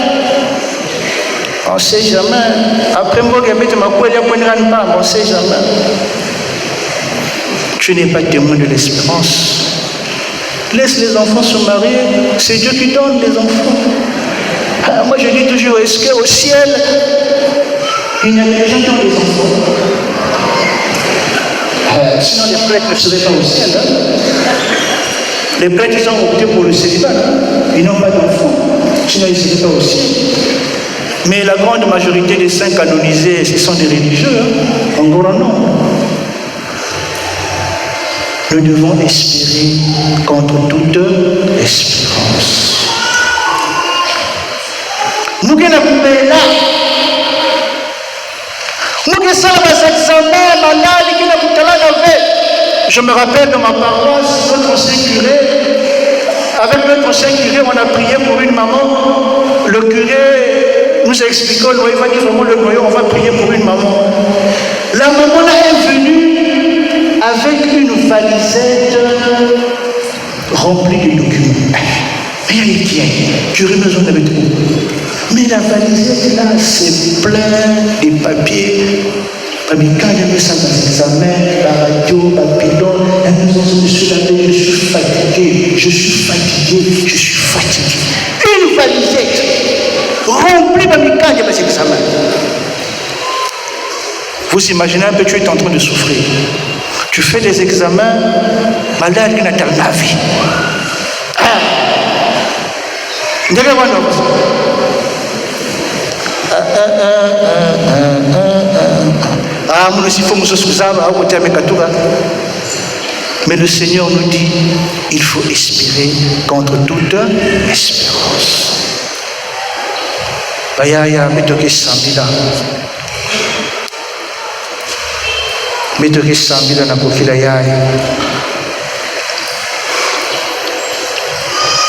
Speaker 2: On ne sait jamais. Après moi, je vais mettre ma couille à pas, on ne sait jamais. Tu n'es pas témoin de l'espérance. Laisse les enfants se marier. C'est Dieu qui donne les enfants. Ah, moi, je dis toujours, est-ce qu'au ciel, il n'y a que des gens qui ont des enfants? Sinon, les prêtres ne seraient pas au ciel. Hein? Les prêtres, ils ont opté pour le célibat. Hein? Ils n'ont pas d'enfants. Sinon, ils ne seraient pas au ciel. Mais la grande majorité des saints canonisés, ce sont des religieux, hein? En grand nombre. Nous devons espérer contre toute espérance. Nous qui sommes là, nous qui sommes je me rappelle de ma paroisse, notre ancien curé, avec notre ancien curé, on a prié pour une maman. Le curé nous a expliqué, il va dire vraiment le noyau, on va prier pour une maman. La maman là est venue avec une valisette remplie de documents. Rien n'y tient. Curé nous en avait trop. Mais la valisette là, c'est plein de papiers. Quand il y avait ça dans les examens, la radio, la pilote, je suis fatigué. Une valisette remplie de quand il y avait ces examens. Vous imaginez un peu, tu es en train de souffrir. Tu fais des examens, malade qui n'a pas la vie. Mais le Seigneur nous dit, il faut espérer contre toute espérance.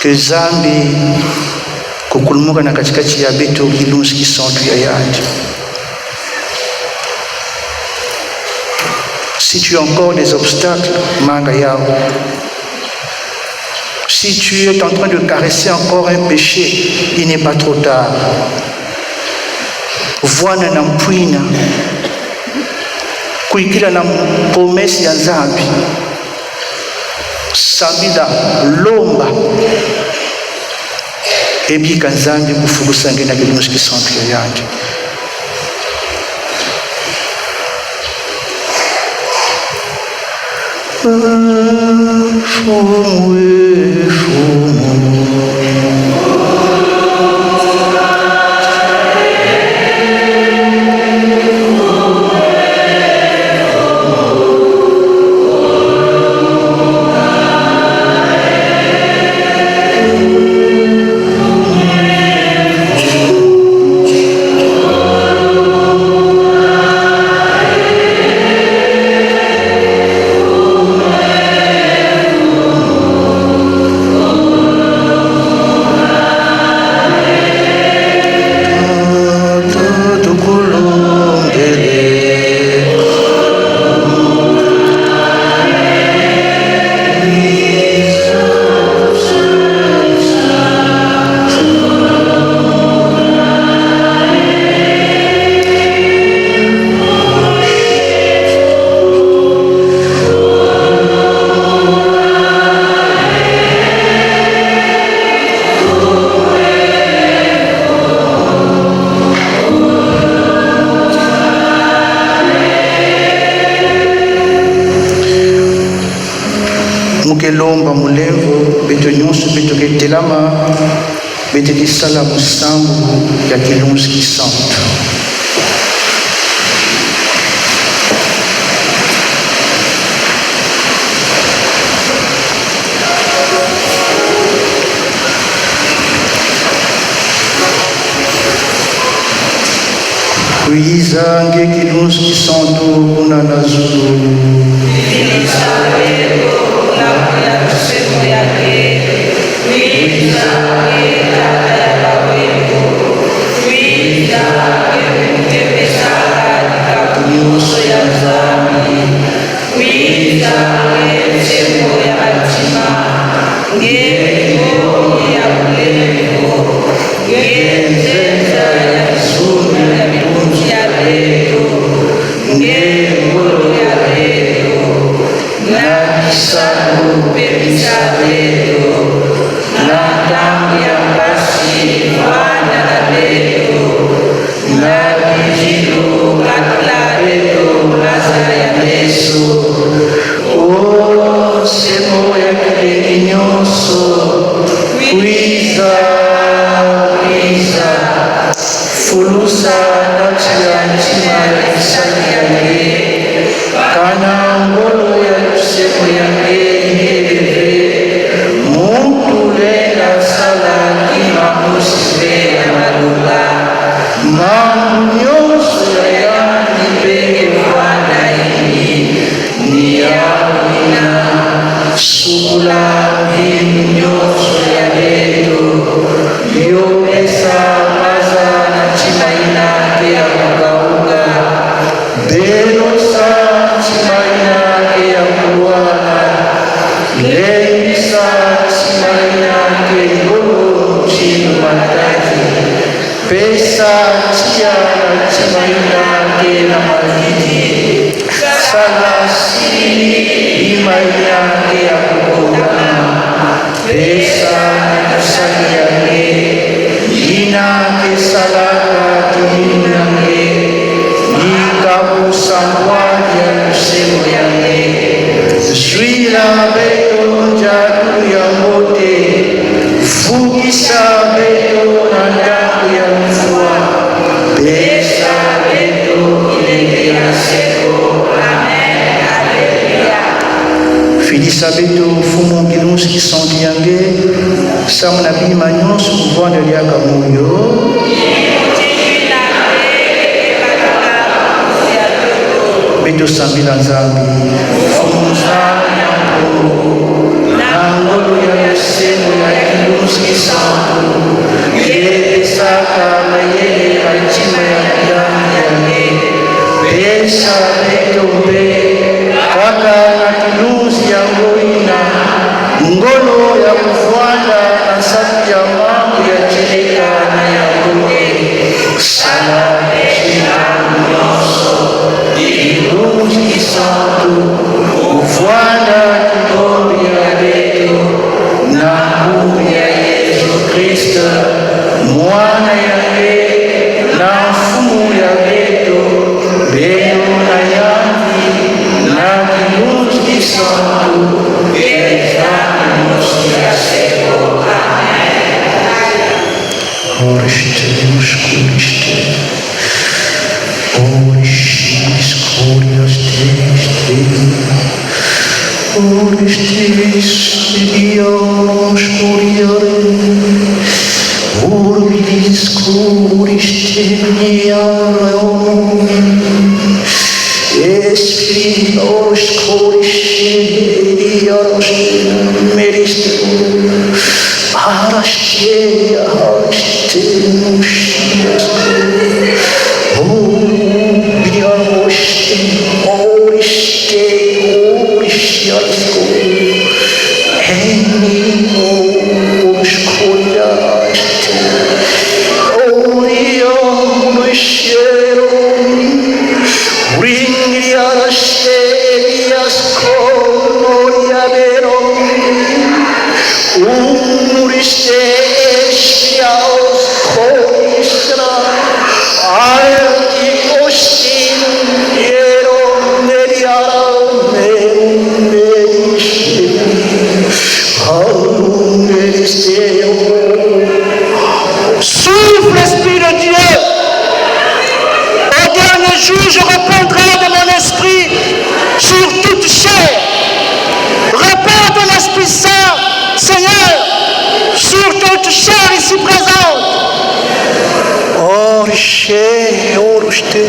Speaker 2: Que Zambi kukulumuka na katikati ya beto kilunsi kisantu ya yandi. Si tu as encore des obstacles, manga yao. Si tu es en train de caresser encore un péché, il n'est pas trop tard. Voana na mpwina, kuikila na promesse ya Nzambi. Sambila lomba. Ebika Nzambi kufukusa ngena kilunsi kisantu ya yandi. Mukelomba mulevo beto nyonso beto ketelama bete disala za musambu ya Kilunski Santo. Kuizange Kilunski Santo kuna nazulu. Sabeto fumo Kilunski Santo yange samuna bima nyonso kuvanda lyaka moyo beto sambila nzambi fumo nzambi na ngolo ya semo ya Kilunski Santo yepesaka mayele atima ya yange pesa beto be kaka na Kilunzi yango ina ngolo ya kuvwanda na safi ya mambo ya chileka na ya ngolo sala china nyonso Kilunzi Santo kuvwanda kikombe ya beto na nguvu ya Yesu Kristo mwana yake na mfumu ya beto beno na yangi na Kilunzi Santo Umuriste espiaos, ici présente. Oriché, Oroshté.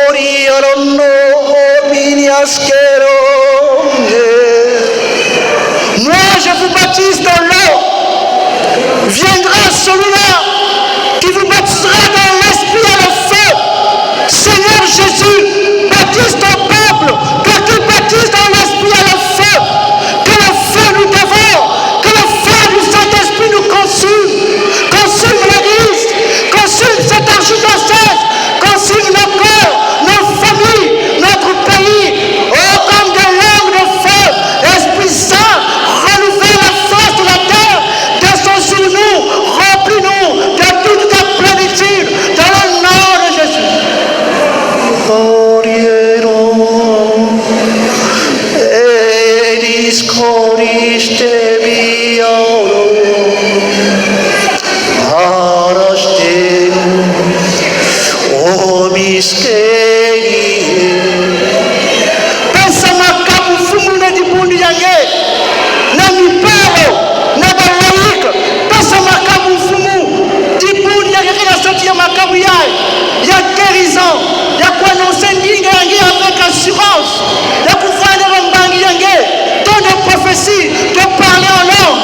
Speaker 2: Oriarono, Ominiaskero. Moi, je vous baptise dans l'eau. Viendra celui-là qui vous baptisera dans l'esprit et le feu. Seigneur Jésus, baptise ton peuple, que tu baptises dans l'esprit et le feu. Que le feu nous dévore, que le feu du Saint-Esprit nous consume. Consume l'Église, consume cette archidiocèse, consume nos corps, nos familles, notre pays. Oh, comme des langues de feu, Esprit Saint, renouvelle la face de la terre, descends sur nous, remplis-nous de toute ta plénitude, dans le nom de Jésus. Pensa makamu fumu na dibundi yange na miparo na balaika. Pensa makamu fumu dibundi yange kila sorti ya makamu yae ya guérison ya kuannoncer ndinga yange avec assurance ya kufanya mambangi yange don de prophétie, de parler en langue,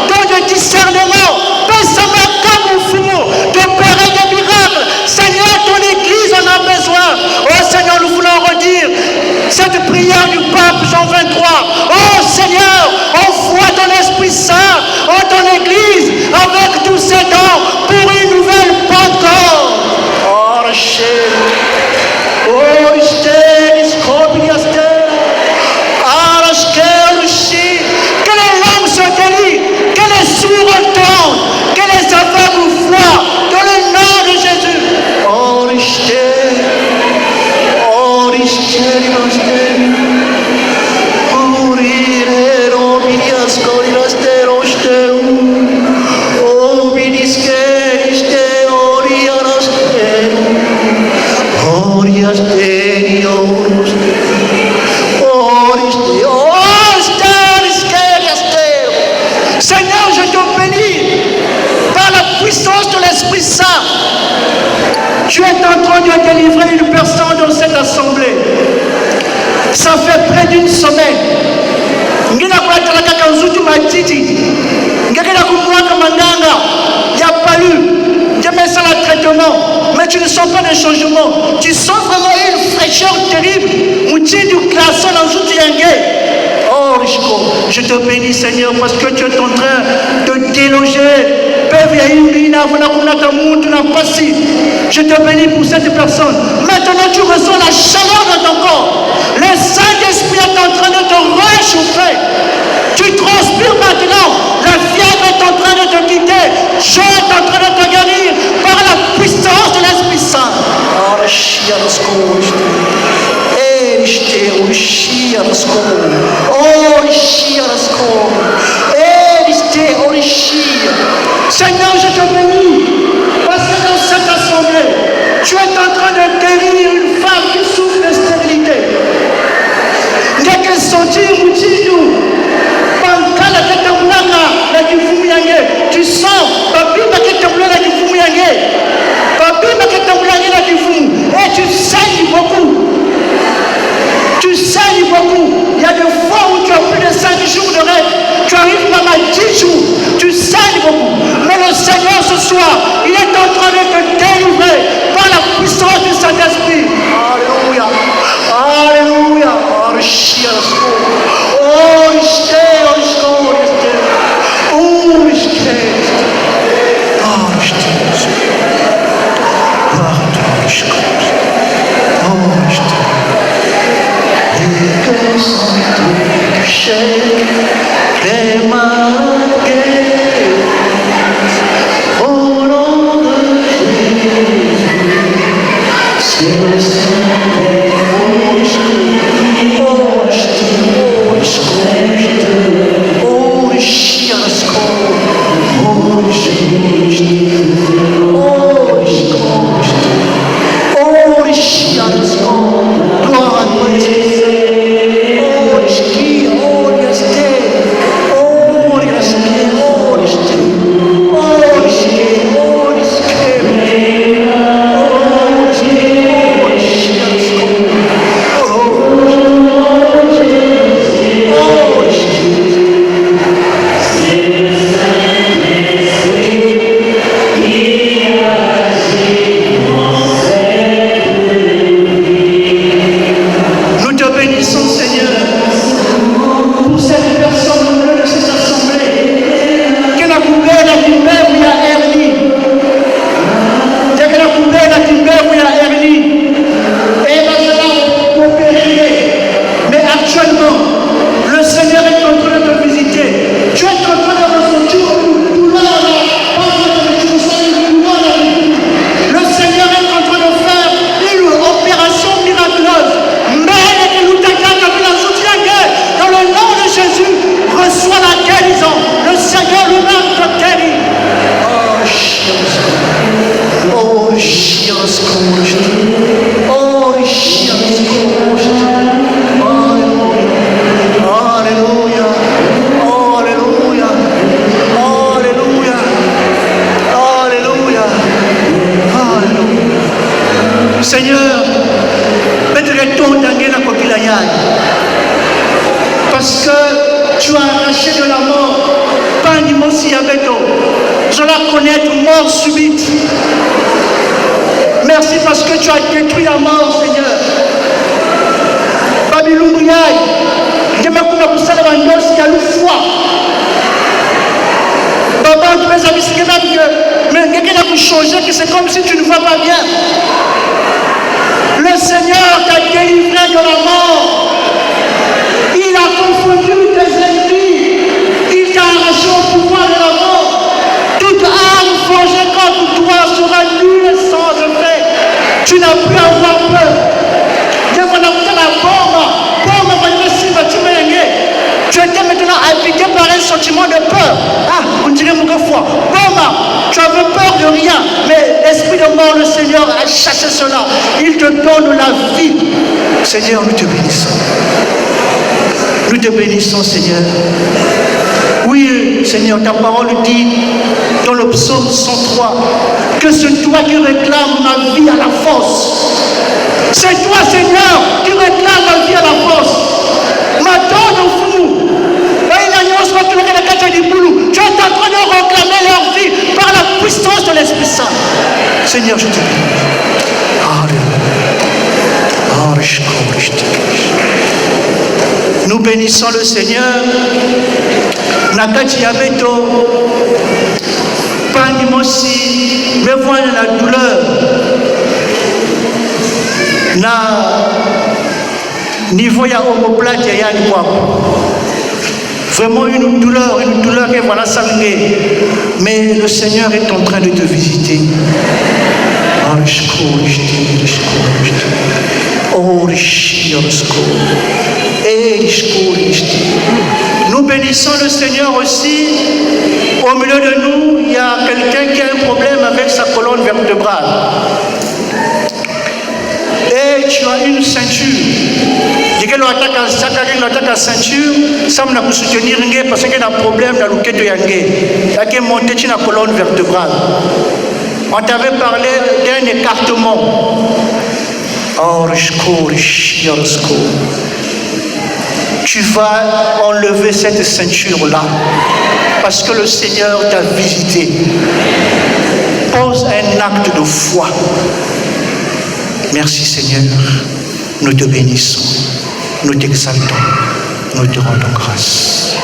Speaker 2: don de discernement. Pensa makamu fumu d'opérer des miracles. Seigneur, ton église en a besoin. Oh Seigneur, nous voulons redire cette prière du pape Jean 23. Oh Seigneur, envoie ton Esprit Saint en ton église avec tous ses dons pour une nouvelle Pentecôte. Oh Rachel, oh Esther, Escobiaster, ah Rachel, Lucie, que les langues se délient, que les sourds entendent, que les aveugles voient, dans le nom de Jésus. Oh Esther, oh Esther, Esther, oh Rirero, Viniasco, Esther, Esther, oh Vinisque, Esther, oh Riaraster, oh Riaster, oh Seigneur, je te bénis par la puissance de l'Esprit Saint. Tu es en train de délivrer une personne dans cette assemblée. Ça fait près d'une semaine. Il n'y a pas de traitement, mais tu ne sens pas de changement. Tu sens vraiment une fraîcheur terrible. Oh, je te bénis, Seigneur, parce que tu es en train de déloger. Je te bénis pour cette personne. Maintenant, tu ressens la chaleur de ton corps. Le Saint-Esprit est en train de te réchauffer. Tu transpires maintenant. La fièvre est en train de te quitter. Jean est en train de te guérir par la puissance de l'Esprit Saint. Seigneur, je te bénis parce que dans cette assemblée, tu es en train de guérir une femme qui souffre de stérilité. Dès qu'elle sentit tu sens et tu saignes beaucoup. Tu saignes beaucoup. Il y a des fois où tu as plus de 5 jours de règle. Tu arrives même à 10 jours. Tu saignes beaucoup. Mais le Seigneur ce soir, il est en train de te délivrer par la puissance du Saint-Esprit. Alléluia. Alléluia. Seigneur, parce que tu as arraché de la mort, pas Nimosi Abeto, je la connaître mort subite. Merci parce que tu as détruit la mort, Seigneur. Babilumbriaï, je me coupe pour ça dans la noce, il y a le foie. Papa, tu peux savoir que mais quelqu'un a pu changer, que c'est comme si tu ne vas pas bien. Le Seigneur t'a délivré de la mort. Il a confondu tes ennemis. Il t'a arraché au pouvoir de la mort. Toute arme forgée contre toi sera nulle et sans effet. Tu n'as plus à avoir peur. Tu étais maintenant habité par un sentiment de peur. Ah, on dirait mon foi. Tu avais peur de rien, mais l'esprit de mort, le Seigneur a chassé cela. Il te donne la vie. Seigneur, nous te bénissons. Nous te bénissons, Seigneur. Oui, Seigneur, ta parole dit dans le psaume 103 que c'est toi qui réclames ma vie à la force. C'est toi, Seigneur, qui réclame ma vie à la force. Maintenant, nous fous. Tu es en train de réclamer leur vie par la puissance de l'Esprit Saint. Seigneur, je te bénis. Nous bénissons le Seigneur. Nakati Abeto, Panimosi, me voit la douleur. Na niveau ya homoplate ya yani vraiment une douleur que voilà sanguée. Mais le Seigneur est en train de te visiter. Nous bénissons le Seigneur aussi. Au milieu de nous, il y a quelqu'un qui a un problème avec sa colonne vertébrale. Et tu as une ceinture. Dès que l'on attaque la ceinture, ça me l'a soutenir parce qu'il y a un problème dans le quai de Yangé. Il y a qui est monté sur la colonne vertébrale. On t'avait parlé d'un écartement. Tu vas enlever cette ceinture-là parce que le Seigneur t'a visité. Pose un acte de foi. Merci Seigneur, nous te bénissons, nous t'exaltons, nous te rendons grâce.